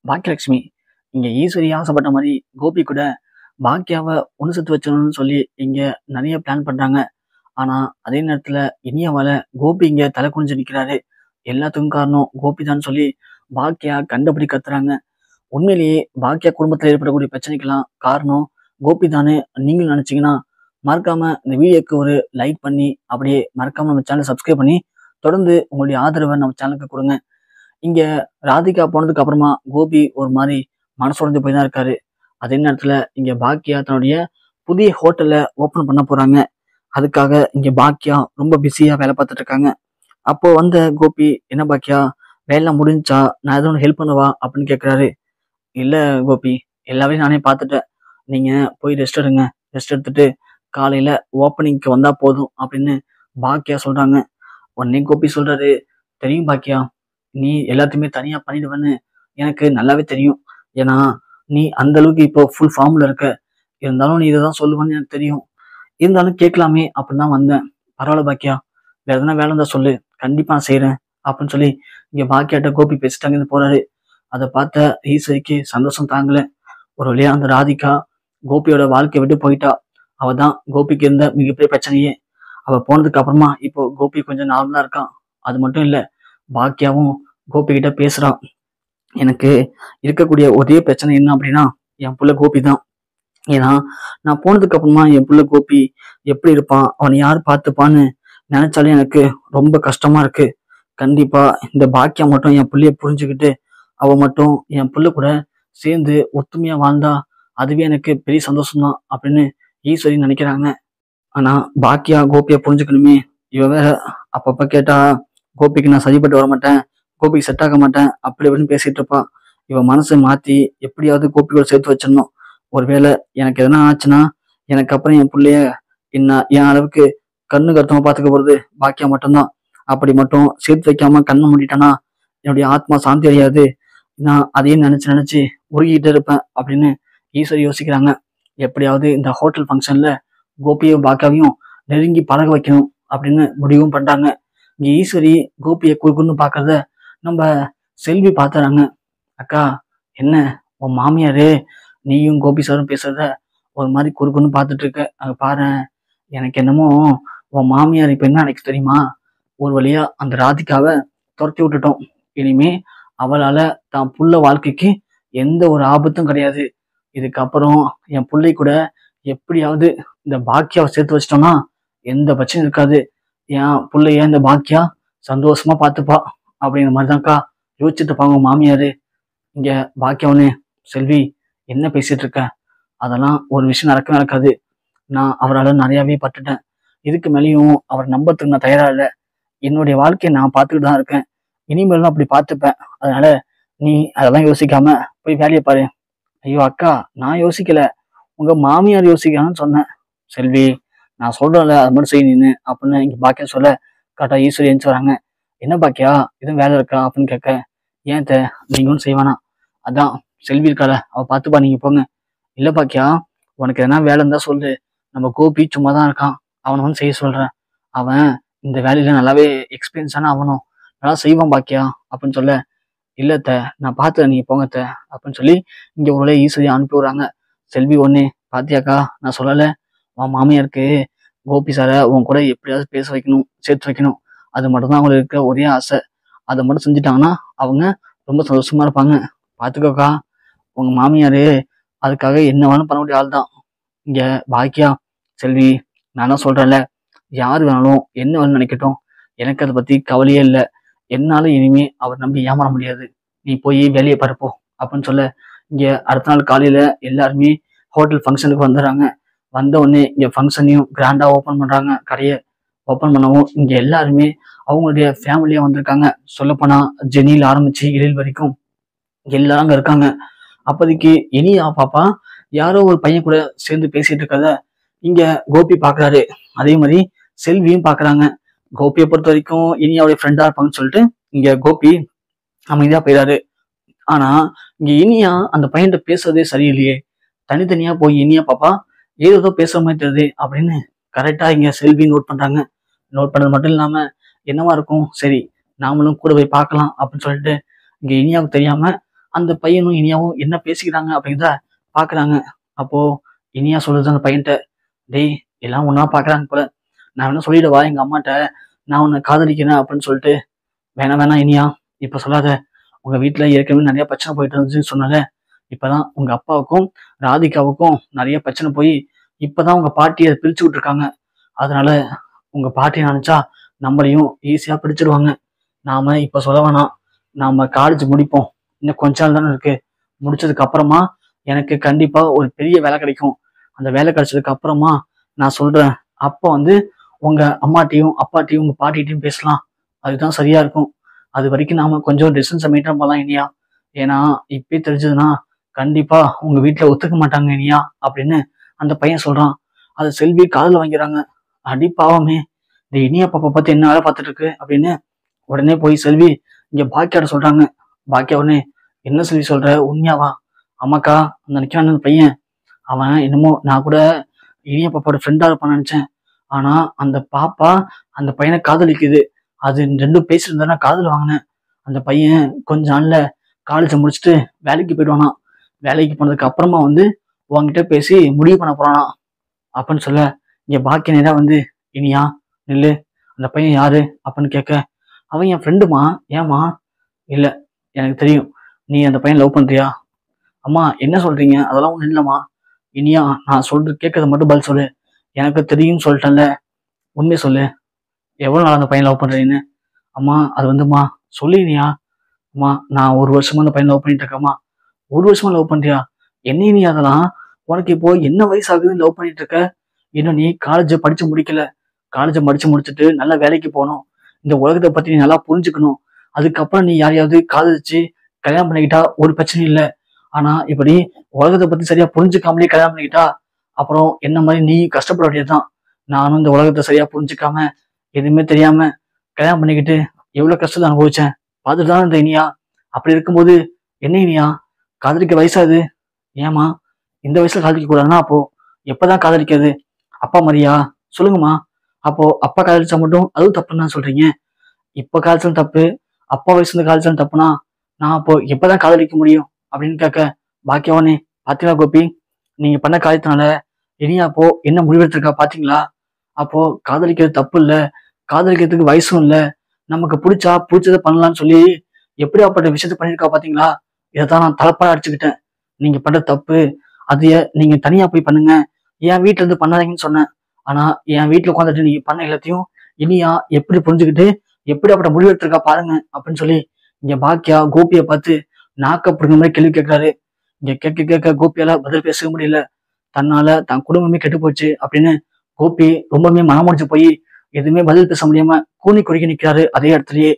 பாக்கியலட்சுமி இங்க ஈஸ்வரி ஆசைப்பட்ட மாதிரி கோபி கூட பாக்கியாவை ஒன்று சேர்த்து வச்சணும்னு சொல்லி இங்க நிறைய பிளான் பண்றாங்க. ஆனா அதே நேரத்துல இனியாவால கோபி இங்க தலை குனிஞ்சு நிக்கிறாரு. எல்லாத்துக்கும் காரணம் கோபி தான் சொல்லி பாக்கியா கண்டபடி கத்துறாங்க. உண்மையிலேயே பாக்கியா குடும்பத்துல ஏற்படக்கூடிய பிரச்சனைக்கெல்லாம் காரணம் கோபி தானே நீங்களும் நினைச்சீங்கன்னா மறக்காம இந்த வீடியோக்கு ஒரு லைக் பண்ணி அப்படியே மறக்காம நம்ம சேனலை சப்ஸ்கிரைப் பண்ணி தொடர்ந்து உங்களுடைய ஆதரவை நம்ம சேனலுக்கு கொடுங்க. இங்க ராதிகா போனதுக்கு அப்புறமா கோபி ஒரு மாதிரி மனசுடைஞ்சு போய் தான் இருக்காரு. அதே நேரத்துல இங்க பாக்கியா தன்னுடைய புதிய ஹோட்டல்ல ஓபன் பண்ண போறாங்க. அதுக்காக இங்க பாக்கியா ரொம்ப பிஸியா வேலை பார்த்துட்டு இருக்காங்க. அப்போ வந்த கோபி, என்ன பாக்கியா வேலை முடிஞ்சா நான் எதுவும் ஹெல்ப் பண்ணவா அப்படின்னு கேட்கிறாரு. இல்ல கோபி, எல்லாமே நானே பார்த்துட்டேன். நீங்க போய் ரெஸ்ட் எடுங்க. ரெஸ்ட் எடுத்துட்டு காலையில ஓப்பனிங்க்கு வந்தா போதும் அப்படின்னு பாக்கியா சொல்றாங்க. உடனே கோபி சொல்றாரு, தெரியும் பாக்கியா, நீ எல்லாத்தையுமே தனியா பண்ணிடுவேன்னு எனக்கு நல்லாவே தெரியும். ஏன்னா நீ அந்த அளவுக்கு இப்போ ஃபுல் ஃபார்ம்ல இருக்க. இருந்தாலும் நீ இதைதான் சொல்லுவேன்னு எனக்கு தெரியும். இருந்தாலும் கேட்கலாமே அப்படின்னு தான் வந்தேன். பரவாயில்ல பாக்கியா, வேற எதனா வேலை இருந்தா சொல்லு, கண்டிப்பா நான் செய்யறேன் அப்படின்னு சொல்லி இங்க பாக்கியாட்ட கோபி பேசிட்டாங்க போறாரு. அதை பார்த்த ஈஸ்வரிக்கு சந்தோஷம் தாங்கல. ஒரு வழியா அந்த ராதிகா கோபியோட வாழ்க்கையை விட்டு போயிட்டா. அவ தான் கோபிக்கு இருந்த மிகப்பெரிய பிரச்சனையே. அவ போனதுக்கு அப்புறமா இப்போ கோபி கொஞ்சம் நார்மலா இருக்கான். அது மட்டும் இல்ல, பாக்கியாவும் கோபி கிட்ட பேசுறான். எனக்கு இருக்கக்கூடிய ஒரே பிரச்சனை என்ன அப்படின்னா என் புள்ள கோபி தான். ஏன்னா நான் போனதுக்கு அப்புறமா என் புள்ள கோபி எப்படி இருப்பான், அவனை யார் பார்த்துப்பான்னு நினைச்சாலே எனக்கு ரொம்ப கஷ்டமா இருக்கு. கண்டிப்பா இந்த பாக்கியா மட்டும் என் புள்ளைய புரிஞ்சுக்கிட்டு அவ மட்டும் என் புள்ள கூட சேர்ந்து ஒத்துமையா வாழ்ந்தா அதுவே எனக்கு பெரிய சந்தோஷம் தான் அப்படின்னு ஈஸ்வரி நினைக்கிறாங்க. ஆனா பாக்கியா கோபியை புரிஞ்சுக்கணுமே. இவ வேற அப்பப்ப கேட்டா கோபிக்கு நான் சரிப்பட்டு வர மாட்டேன், கோபிக்கு செட் ஆக மாட்டேன் அப்படி அப்படின்னு பேசிட்டு இருப்பா. இவ மனசை மாத்தி எப்படியாவது கோபியோட சேர்த்து வச்சிடணும். ஒருவேளை எனக்கு எதனா ஆச்சுன்னா எனக்கு அப்புறம் என் பிள்ளைய என்ன என் அளவுக்கு கண்ணு கருத்தமா பாத்துக்க போறது பாக்கியா மட்டும்தான். அப்படி மட்டும் சேர்த்து வைக்காம கண்ணை மூடிட்டானா என்னுடைய ஆத்மா சாந்தி அடையாது. நான் அதையே நினைச்சு நினைச்சு உருகிட்டு இருப்பேன் அப்படின்னு ஈஸ்வரி யோசிக்கிறாங்க. எப்படியாவது இந்த ஹோட்டல் ஃபங்க்ஷன்ல கோபியும் பாக்கியாவையும் நெருங்கி பழக வைக்கணும் அப்படின்னு முடிவும் பண்றாங்க. இங்க ஈஸ்வரி கோபியை குறுக்குன்னு பாக்குறத நம்ம செல்வி பாத்துறாங்க. அக்கா, என்ன உன் மாமியாரு நீயும் கோபி சாரும் பேசுறத ஒரு மாதிரி குறுக்குன்னு பார்த்துட்டு இருக்க. அங்க பாரு, எனக்கு என்னமோ உன் மாமியார் இப்ப என்ன நினைக்க தெரியுமா? ஒரு வழியா அந்த ராதிகாவை துரத்தி விட்டுட்டோம். இனிமே அவளால தான் புள்ள வாழ்க்கைக்கு எந்த ஒரு ஆபத்தும் கிடையாது. இதுக்கப்புறம் என் பிள்ளை கூட எப்படியாவது இந்த பாக்கியாவை சேர்த்து வச்சிட்டோம்னா எந்த பிரச்சனையும் இருக்காது. என் பிள்ளைய இந்த பாக்கியா சந்தோஷமா பார்த்துப்பா அப்படிங்கிற மாதிரிதான்க்கா யோசிச்சுட்டு இருப்பாங்க மாமியாரு. இங்க பாக்கியவனு, செல்வி என்ன பேசிட்டு இருக்க? அதெல்லாம் ஒரு விஷயம் நடக்கவே நடக்காது. நான் அவரால் நிறையாவே பட்டுட்டேன். இதுக்கு மேலேயும் அவர் நம்பறதுக்கு நான் தயாரா இல்லை. என்னுடைய வாழ்க்கையை நான் பார்த்துக்கிட்டு தான் இருக்கேன். இனிமேலும் அப்படி பார்த்துப்பேன். அதனால நீ அதெல்லாம் யோசிக்காம போய் வேலையை பாரு. ஐயோ அக்கா, நான் யோசிக்கல, உங்க மாமியார் யோசிக்கலாம்னு சொன்னேன். செல்வி, நான் சொல்றேன்ல அது மட்டும் செய்ய நின்று அப்படின்னு இங்க பாக்கியா சொல்ல கரெக்டா ஈஸ்வரி எழுந்து வராங்க. என்ன பாக்கியா, எதுவும் வேலை இருக்கா அப்படின்னு கேட்க, ஏன் நீங்க ஒன்றும் செய்வானா, அதான் செல்வி இருக்கால அவ பார்த்துப்பா, நீங்க போங்க. இல்ல பாக்கியா, உனக்கு எதனா வேலை இருந்தா சொல்லு. நம்ம கோபி சும்மா தான் இருக்கான், அவனை வந்து செய்ய சொல்றேன். அவன் இந்த வேலையில நல்லாவே எக்ஸ்பீரியன்ஸான அவனும் நல்லா செய்வான் பாக்கியா அப்படின்னு சொல்ல, இல்ல நான் பார்த்துறேன், நீங்க போங்க அப்படின்னு சொல்லி இங்க ஒரு ஈஸியா அனுப்பி விடுறாங்க. செல்வி ஒண்ணு, பாத்தியாக்கா நான் சொல்லல, உன் மாமியாருக்கு கோபி சாரை உன் கூட எப்படியாவது பேச வைக்கணும், சேர்த்து வைக்கணும். அது மட்டும்தான் அவங்களுக்கு இருக்க ஒரே ஆசை. அதை மட்டும் செஞ்சுட்டாங்கன்னா அவங்க ரொம்ப சந்தோஷமா இருப்பாங்க. பாத்துக்கோக்கா, உங்க மாமியாரு அதுக்காக என்ன வேணும் பண்ணக்கூடிய ஆள் தான். இங்க பாக்கியா, செல்வி, நானும் சொல்றேன்ல, யாரு வேணாலும் என்ன வேணும் நினைக்கட்டும், எனக்கு அதை பத்தி கவலையே இல்லை. என்னால இனிமே அவர் நம்பி ஏமாற முடியாது. நீ போய் வேலையை பரப்போ அப்படின்னு சொல்ல, இங்க அடுத்த நாள் காலையில எல்லாருமே ஹோட்டல் ஃபங்க்ஷனுக்கு வந்துடுறாங்க. வந்த உடனே இங்க ஃபங்க்ஷனையும் கிராண்டா ஓப்பன் பண்றாங்க. கடையை ஓப்பன் பண்ணவும் இங்க எல்லாருமே அவங்களுடைய ஃபேமிலியா வந்திருக்காங்க. சொல்லப்போனா ஜெனியில் ஆரம்பிச்சு எழில் வரைக்கும் எல்லாரும் அங்க இருக்காங்க. அப்போதைக்கு இனியா பாப்பா யாரோ ஒரு பையன் கூட சேர்ந்து பேசிட்டு இருக்கத இங்க கோபி பாக்குறாரு. அதே மாதிரி செல்வியும் பாக்குறாங்க. கோபியை பொறுத்த வரைக்கும் இனியாவுடைய ஃப்ரெண்டா இருப்பாங்கன்னு சொல்லிட்டு இங்க கோபி அமைதியா போயிடாரு. ஆனா இங்க இனியா அந்த பையன்கிட்ட பேசுறதே சரியில்லையே, தனித்தனியா போய் இனியா பாப்பா ஏதோ பேசுற மாதிரி தெரியுது அப்படின்னு கரெக்டா இங்க செல்வி நோட் பண்றாங்க. நோட் பண்ணது மட்டும் இல்லாம என்னவா இருக்கும், சரி நாமளும் கூட போய் பார்க்கலாம் அப்படின்னு சொல்லிட்டு இங்க இனியாவுக்கு தெரியாம அந்த பையனும் இனியாவும் என்ன பேசிக்கிறாங்க அப்படிங்கிறத பாக்குறாங்க. அப்போ இனியா சொல்லுது அந்த பையன்கிட்ட, டேய் எல்லாம் ஒன்னா பாக்குறாங்க போல, நான் வேணா சொல்லிடவா எங்க அம்மாட்ட நான் உன்னை காதலிக்கிறேன் அப்படின்னு சொல்லிட்டு. வேணாம் வேணாம் இனியா, இப்ப சொல்லாத. உங்க வீட்டுல ஏற்கனவே நிறைய பிரச்சனை போயிட்டு இருந்துச்சுன்னு சொன்னால, இப்பதான் உங்க அப்பாவுக்கும் ராதிகாவுக்கும் நிறைய பிரச்சனை போய் இப்பதான் உங்க பாட்டியை பிரிச்சு விட்டுருக்காங்க. அதனால உங்க பாட்டி நினைச்சா நம்மளையும் ஈஸியா பிடிச்சிருவாங்க. நாம இப்ப சொல்ல வேணாம், நாம காலேஜ் முடிப்போம், இன்னும் கொஞ்ச நாள் தானே இருக்கு. முடிச்சதுக்கு அப்புறமா எனக்கு கண்டிப்பா ஒரு பெரிய வேலை கிடைக்கும். அந்த வேலை கிடைச்சதுக்கு அப்புறமா நான் சொல்றேன், அப்ப வந்து உங்க அம்மாட்டையும் அப்பாட்டையும் உங்க பாட்டிகிட்டையும் பேசலாம். அதுதான் சரியா இருக்கும். அது வரைக்கும் நாம கொஞ்சம் டிஸ்டன்ஸை மெயின்டைன் பண்ணலாம் இனியா. ஏன்னா இப்பயே தெரிஞ்சதுன்னா கண்டிப்பா உங்க வீட்டுல ஒத்துக்க மாட்டாங்க இனியா அப்படின்னு அந்த பையன் சொல்றான். அதை செல்வி காதுல வாங்கிறாங்க. அடி பாவமே, இந்த இனியா பாப்பா பார்த்து என்ன வேலை பார்த்துட்டு இருக்கு அப்படின்னு உடனே போய் செல்வி இங்க பாக்கியாட சொல்றாங்க. பாக்கியா உடனே, என்ன செல்வி சொல்ற, உண்மையாவா? ஆமாக்கா, அந்த நிக்கிறான் அந்த பையன், அவன் என்னமோ நான் கூட இனியா பாப்பாவோட ஃப்ரெண்டா இருப்பான்னு நினைச்சேன். ஆனா அந்த பாப்பா அந்த பையனை காதலிக்குது. அது ரெண்டும் பேசியிருந்தா நான் காதல் வாங்கினேன். அந்த பையன் கொஞ்ச நாள்ல காலேஜை முடிச்சுட்டு வேலைக்கு போயிடுவானா. வேலைக்கு போனதுக்கு அப்புறமா வந்து உன்கிட்ட பேசி முடிவு பண்ண போறானா அப்படின்னு சொல்ல, இங்க பாக்கிய நேரா வந்து, இனியா நில்லு, அந்த பையன் யாரு அப்படின்னு கேட்க, அவன் என் ஃப்ரெண்டுமா. ஏமா? இல்ல, எனக்கு தெரியும் நீ அந்த பையன் லவ் பண்றியா. அம்மா என்ன சொல்றீங்க, அதெல்லாம் ஒண்ணும் இல்லம்மா. இனியா, நான் சொல்றது கேட்கறத மட்டும் பதில் சொல்லு. எனக்கு தெரியும்னு சொல்லிட்டேன்ல, உண்மையை சொல்லு. எவ்வளவு நாள் அந்த பையன் லவ் பண்றீன்னு. அம்மா அது வந்துமா, சொல்லு இனியா. அம்மா நான் ஒரு வருஷமா அந்த பையன் லவ் பண்ணிட்டு இருக்கேம்மா. ஒரு வருஷமா லவ் பண்றியா? என்ன நீ அதெல்லாம், உனக்கு இப்போ என்ன வயசு ஆகுதுன்னு லவ் பண்ணிட்டு இருக்க? இன்னும் நீ காலேஜை படிச்சு முடிக்கல. காலேஜை படிச்சு முடிச்சுட்டு நல்லா வேலைக்கு போகணும். இந்த உலகத்தை பத்தி நீ நல்லா புரிஞ்சுக்கணும். அதுக்கப்புறம் நீ யாரையாவது காதலிச்சு கல்யாணம் பண்ணிக்கிட்டா ஒரு பிரச்சனையும் இல்லை. ஆனா இப்படி உலகத்தை பத்தி சரியா புரிஞ்சுக்காமலே கல்யாணம் பண்ணிக்கிட்டா அப்புறம் என்ன மாதிரி நீ கஷ்டப்பட வேண்டியதுதான். நானும் இந்த உலகத்தை சரியா புரிஞ்சுக்காம எதுவுமே தெரியாம கல்யாணம் பண்ணிக்கிட்டு எவ்வளவு கஷ்டத்தை அனுபவிச்சேன் பார்த்துட்டு தான் இந்த இனியா. அப்படி இருக்கும்போது என்ன இனியா, காதலிக்க வயசாது. ஏமா இந்த வயசுல காதலிக்க கூடாதுன்னா அப்போ எப்பதான் காதலிக்கிறது? அப்பா மாதிரியா? சொல்லுங்கம்மா. அப்போ அப்பா காதலிச்சா மட்டும் அதுவும் தப்புன்னு தான் சொல்றீங்க? இப்ப காதலிச்சாலும் தப்பு, அப்பா வயசுல காதலிச்சாலும் தப்புனா நான் அப்போ எப்பதான் காதலிக்க முடியும் அப்படின்னு கேட்க, பாக்கியவானே பாத்தீங்களா கோபி, நீங்க பண்ண காரியத்தினால இனியா அப்போ என்ன முடிவெடுத்திருக்கா பாத்தீங்களா? அப்போ காதலிக்கிறது தப்பு இல்ல, காதலிக்கிறதுக்கு வயசும் இல்ல, நமக்கு பிடிச்சா பிடிச்சதை பண்ணலாம்னு சொல்லி எப்படியாப்பட்ட விஷயத்த பண்ணிருக்கா பாத்தீங்களா? இதைத்தான் நான் தலைப்பாட அடிச்சுக்கிட்டேன். நீங்க பண்ற தப்பு, அதைய நீங்க தனியா போய் பண்ணுங்க, என் வீட்டுல இருந்து பண்ணாதீங்கன்னு சொன்னேன். ஆனா என் வீட்டுல உட்காந்துட்டு நீங்க பண்ண எல்லாத்தையும் இனியா எப்படி புரிஞ்சுக்கிட்டு எப்படியாப்பட்ட முடிவெடுத்திருக்கா பாருங்க அப்படின்னு சொல்லி இங்க பாக்கியா கோபியை பார்த்து நாக்க பிடிக்கிற மாதிரி கேள்வி கேட்கிறாரு. இங்க கேட்க கேட்க கோபியால பதில் பேச முடியல. தன்னால தன் குடும்பமே கெட்டு போச்சு அப்படின்னு கோபி ரொம்பவுமே மனமுடிச்சு போய் எதுவுமே பதில் பேச முடியாம கூனி குறுக்கி நிக்கிறாரு அதே இடத்துலயே.